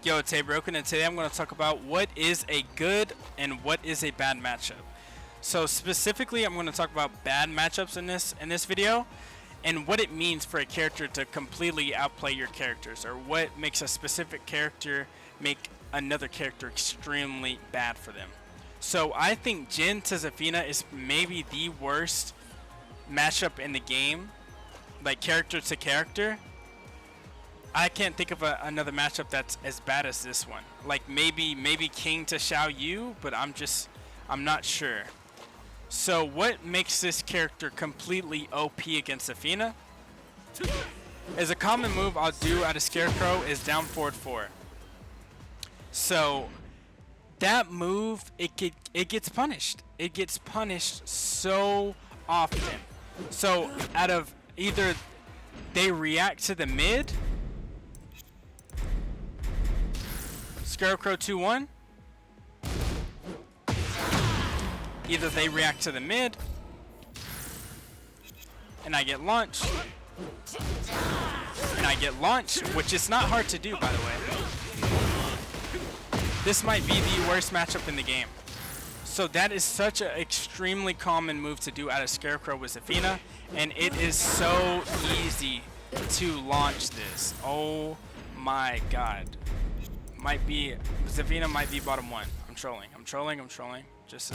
Yo, it's HeyBroken, and today I'm going to talk about what is a good and what is a bad matchup. So specifically, I'm going to talk about bad matchups in this video, and what it means for a character to completely outplay your characters, or what makes a specific character make another character extremely bad for them. So I think Jin to Zafina is maybe the worst matchup in the game, like character to character. I can't think of another matchup that's as bad as this one. Like maybe King to Xiao Yu, but I'm not sure. So what makes this character completely OP against Zafina is a common move I'll do out of Scarecrow is down forward 4. So that move, it gets punished. It gets punished so often. So out of either they react to the mid, Scarecrow 2-1, either they react to the mid and I get launched, which is not hard to do, by the way. This might be the worst matchup in the game. So that is such an extremely common move to do out of Scarecrow with Zafina, and it is so easy to launch this. Oh my god. Zafina might be bottom 1. I'm trolling. Just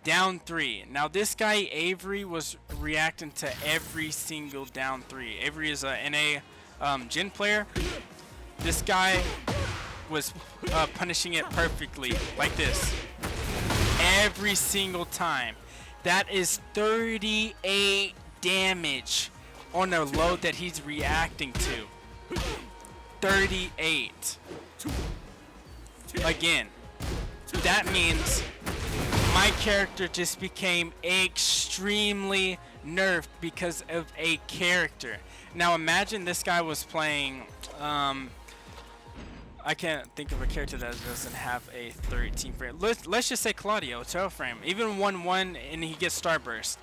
down 3. Now this guy Avery was reacting to every single down 3. Avery is a NA Jin player. This guy was punishing it perfectly like this every single time. That is 38 damage on a load that he's reacting to. 38. Again, that means my character just became extremely nerfed because of a character. Now imagine this guy was playing I can't think of a character that doesn't have a 13 frame. Let's just say Claudio, 12 frame. Even 1-1 and he gets starburst.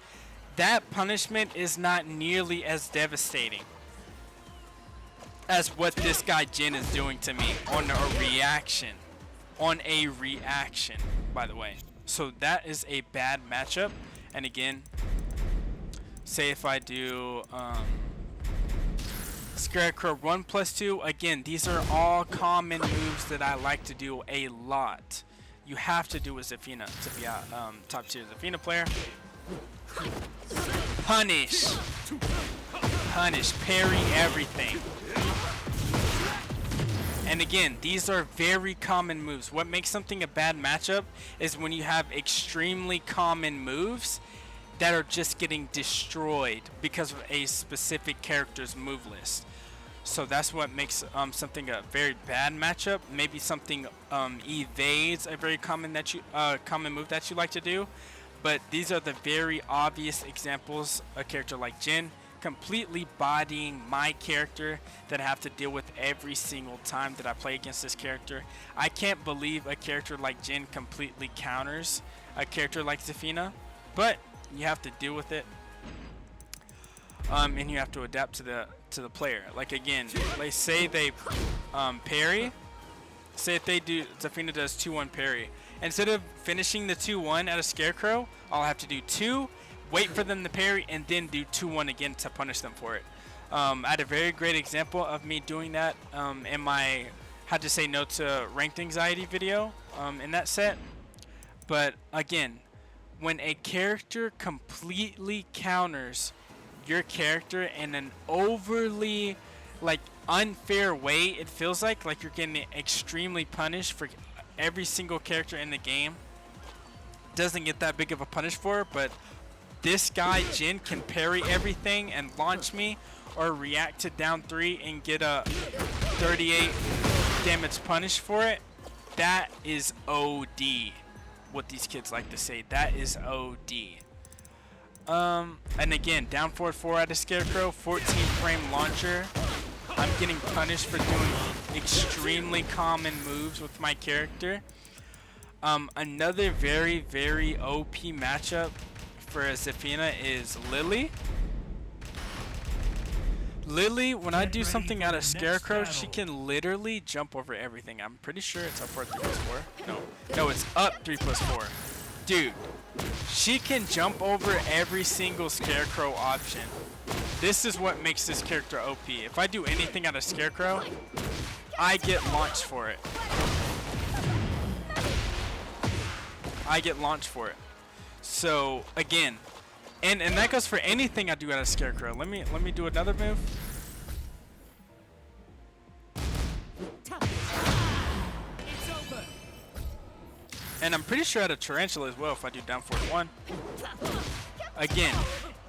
That punishment is not nearly as devastating as what this guy Jin is doing to me on a reaction. By the way. So that is a bad matchup. And again, say if I do Scarecrow 1+2, again, these are all common moves that I like to do a lot. You have to do with Zafina to be a top tier Zafina player. Punish, parry everything. And again, these are very common moves. What makes something a bad matchup is when you have extremely common moves that are just getting destroyed because of a specific character's move list. So that's what makes something a very bad matchup. Maybe something evades a very common move that you like to do. But these are the very obvious examples. A character like Jin completely bodying my character that I have to deal with every single time that I play against this character. I can't believe a character like Jin completely counters a character like Zafina, but you have to deal with it, and you have to adapt to the player. Like again, like say they parry. Say if they do, Zafina does 2-1 parry. Instead of finishing the 2-1 at a Scarecrow, I'll have to do 2, wait for them to parry, and then do 2-1 again to punish them for it. I had a very great example of me doing that in my How to Say No to Ranked Anxiety video in that set. But again, when a character completely counters your character in an overly unfair way, it feels like you're getting extremely punished for every single character in the game. Doesn't get that big of a punish for it, but this guy Jin can parry everything and launch me, or react to down 3 and get a 38 damage punish for it. That is OD. What these kids like to say, that is OD. And again, down forward 4 out of Scarecrow, 14 frame launcher. I'm getting punished for doing extremely common moves with my character. Another very OP matchup for Zafina is Lili. Lili, when I do something out of Scarecrow, she can literally jump over everything. I'm pretty sure it's upward 3+4. No, it's up 3+4. Dude, she can jump over every single Scarecrow option. This is what makes this character OP. If I do anything out of Scarecrow, I get launched for it. So again, and that goes for anything I do out of Scarecrow. Let me do another move. And I'm pretty sure out of Tarantula as well if I do down forward 1. Again,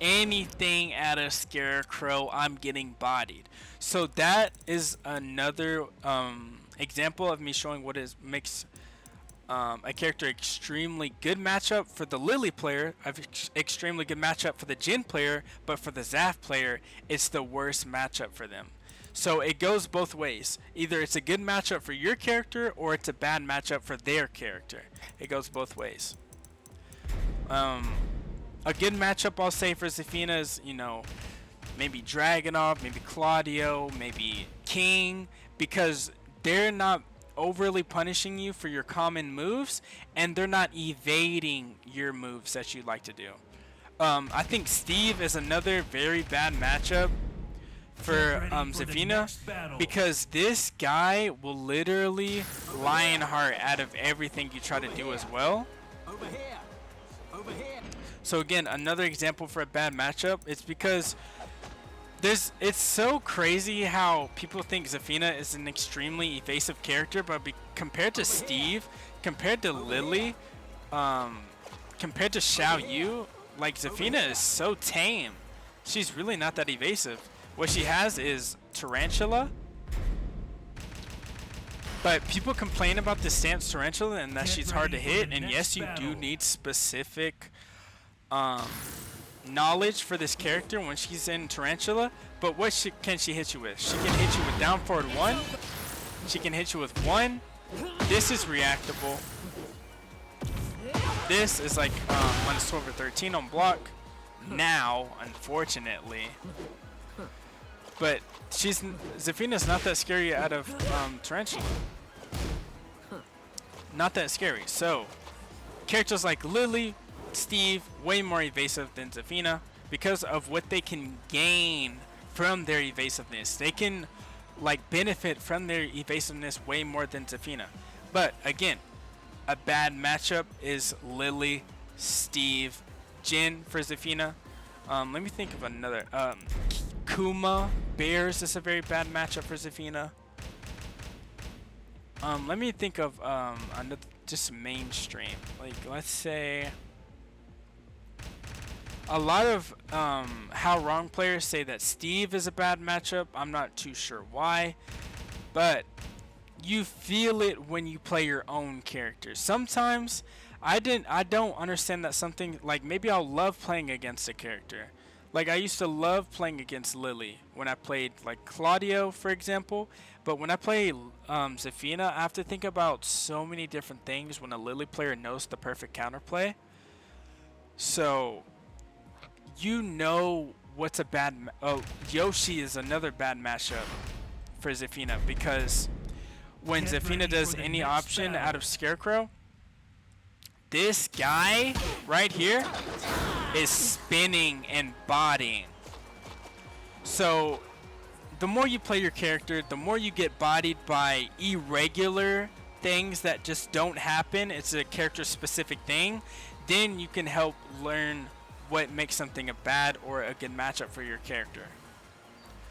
anything out of Scarecrow, I'm getting bodied. So that is another example of me showing what makes a character extremely good matchup for the Lili player, extremely good matchup for the Jin player, but for the Zaf player, it's the worst matchup for them. So it goes both ways. Either it's a good matchup for your character or it's a bad matchup for their character. It goes both ways. A good matchup I'll say for Zafina is, you know, maybe Dragunov, maybe Claudio, maybe King, because they're not overly punishing you for your common moves, and they're not evading your moves that you like to do. I think Steve is another very bad matchup for Zafina, because this guy will literally Lionheart out of everything you try to do as well. So again, another example for a bad matchup. It's because it's so crazy how people think Zafina is an extremely evasive character, but compared to Steve, compared to Lili, compared to Xiao Yu, like Zafina is so tame. She's really not that evasive. What she has is Tarantula, but people complain about the stance Tarantula and that she's hard to hit, and yes, you do need specific knowledge for this character when she's in Tarantula, but what can she hit you with? She can hit you with down forward 1. She can hit you with 1. This is reactable. This is like minus 12 or 13 on block now, unfortunately. But Zafina's not that scary out of Tarantula. Not that scary. So characters like Lili, Steve, way more evasive than Zafina because of what they can gain from their evasiveness. They can like benefit from their evasiveness way more than Zafina. But again, a bad matchup is Lili, Steve, Jin for Zafina. Let me think of another. Kuma, Bears is a very bad matchup for Zafina. Let me think of another, just mainstream. Like let's say a lot of How Wrong players say that Steve is a bad matchup. I'm not too sure why, but you feel it when you play your own character. Sometimes I don't understand that something like maybe I'll love playing against a character. Like I used to love playing against Lili when I played like Claudio, for example. But when I play Zafina, I have to think about so many different things when a Lili player knows the perfect counterplay. So you know what's a bad Yoshi is another bad matchup for Zafina, because when Zafina does any option out of Scarecrow, this guy right here is spinning and botting. So the more you play your character, the more you get bodied by irregular things that just don't happen. It's a character specific thing. Then you can help learn what makes something a bad or a good matchup for your character.